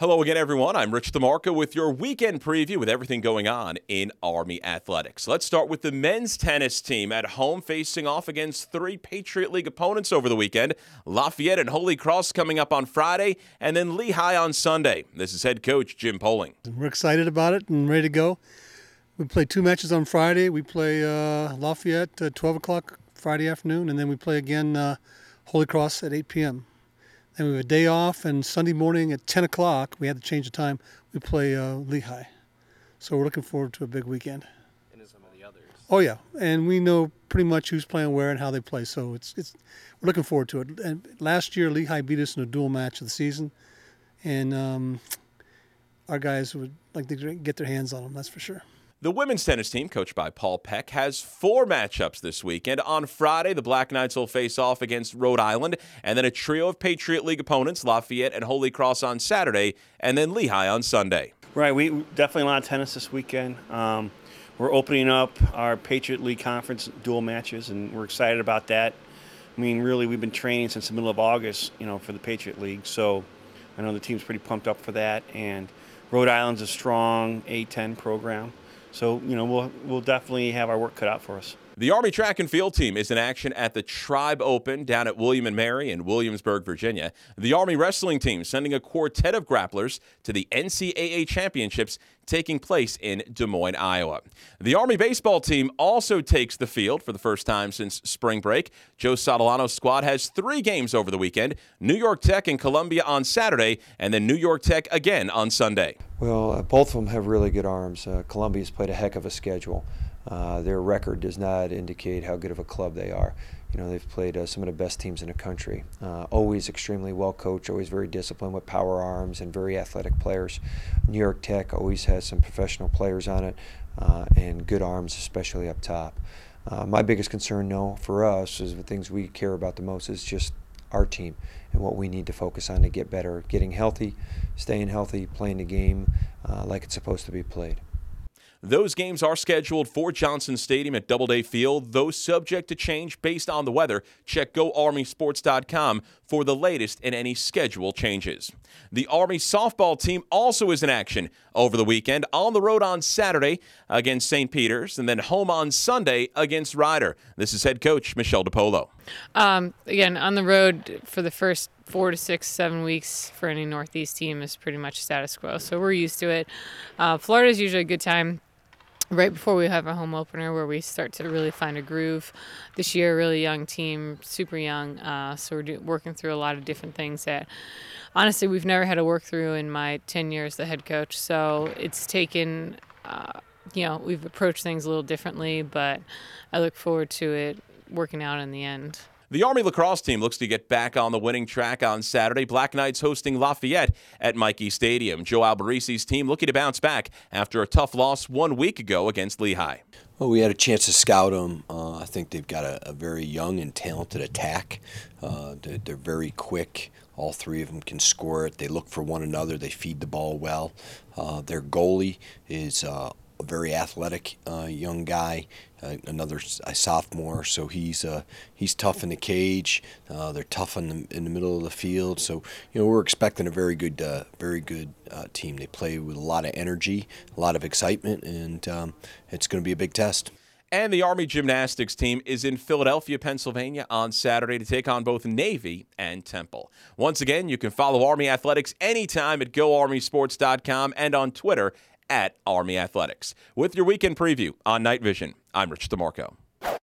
Hello again, everyone. I'm Rich DeMarco with your weekend preview with everything going on in Army athletics. Let's start with the men's tennis team at home facing off against three Patriot League opponents over the weekend. Lafayette and Holy Cross coming up on Friday, and then Lehigh on Sunday. This is head coach Jim Poling. We're excited about it and ready to go. We play two matches on Friday. We play Lafayette at 12 o'clock Friday afternoon, and then we play again Holy Cross at 8 p.m. Then we have a day off, and Sunday morning at 10 o'clock, we had to change the time, we play Lehigh. So we're looking forward to a big weekend. And some of the others. Oh, yeah. And we know pretty much who's playing where and how they play. So we're looking forward to it. And last year, Lehigh beat us in a dual match of the season. And our guys would like to get their hands on them, that's for sure. The women's tennis team, coached by Paul Peck, has four matchups this weekend. On Friday, the Black Knights will face off against Rhode Island, and then a trio of Patriot League opponents, Lafayette and Holy Cross on Saturday, and then Lehigh on Sunday. Right, we definitely a lot of tennis this weekend. We're opening up our Patriot League Conference dual matches, and we're excited about that. I mean, really, we've been training since the middle of August, for the Patriot League, so I know the team's pretty pumped up for that. And Rhode Island's a strong A-10 program. So, we'll definitely have our work cut out for us. The Army track and field team is in action at the Tribe Open down at William & Mary in Williamsburg, Virginia. The Army wrestling team sending a quartet of grapplers to the NCAA championships taking place in Des Moines, Iowa. The Army baseball team also takes the field for the first time since spring break. Joe Sodolano's squad has three games over the weekend: New York Tech and Columbia on Saturday, and then New York Tech again on Sunday. Well, both of them have really good arms. Columbia's played a heck of a schedule. Their record does not indicate how good of a club they are. They've played some of the best teams in the country. Always extremely well coached, always very disciplined with power arms and very athletic players. New York Tech always has some professional players on it and good arms, especially up top. My biggest concern, though, for us is the things we care about the most is just our team and what we need to focus on to get better, getting healthy, staying healthy, playing the game like it's supposed to be played. Those games are scheduled for Johnson Stadium at Doubleday Field, though subject to change based on the weather. Check GoArmySports.com for the latest in any schedule changes. The Army softball team also is in action over the weekend, on the road on Saturday against St. Peter's, and then home on Sunday against Ryder. This is head coach Michelle DePolo. Again, on the road for the first 4 to 6, 7 weeks for any Northeast team is pretty much status quo, so we're used to it. Florida is usually a good time right before we have a home opener where we start to really find a groove. This year, really young team, super young, so we're working through a lot of different things that honestly we've never had to work through in my 10 years as the head coach. So it's taken, we've approached things a little differently, but I look forward to it working out in the end. The Army lacrosse team looks to get back on the winning track on Saturday. Black Knights hosting Lafayette at Mikey Stadium. Joe Alberisi's team looking to bounce back after a tough loss 1 week ago against Lehigh. Well, we had a chance to scout them. I think they've got a very young and talented attack. They're very quick. All three of them can score it. They look for one another. They feed the ball well. Their goalie is a very athletic young guy, another sophomore, so he's tough in the cage. They're tough in the middle of the field, so we're expecting a very good team. They play with a lot of energy, a lot of excitement, and it's going to be a big test. And the Army gymnastics team is in Philadelphia, Pennsylvania on Saturday to take on both Navy and Temple. Once again, you can follow Army Athletics anytime at GoArmySports.com and on Twitter at Army Athletics. With your weekend preview on Night Vision, I'm Rich DeMarco.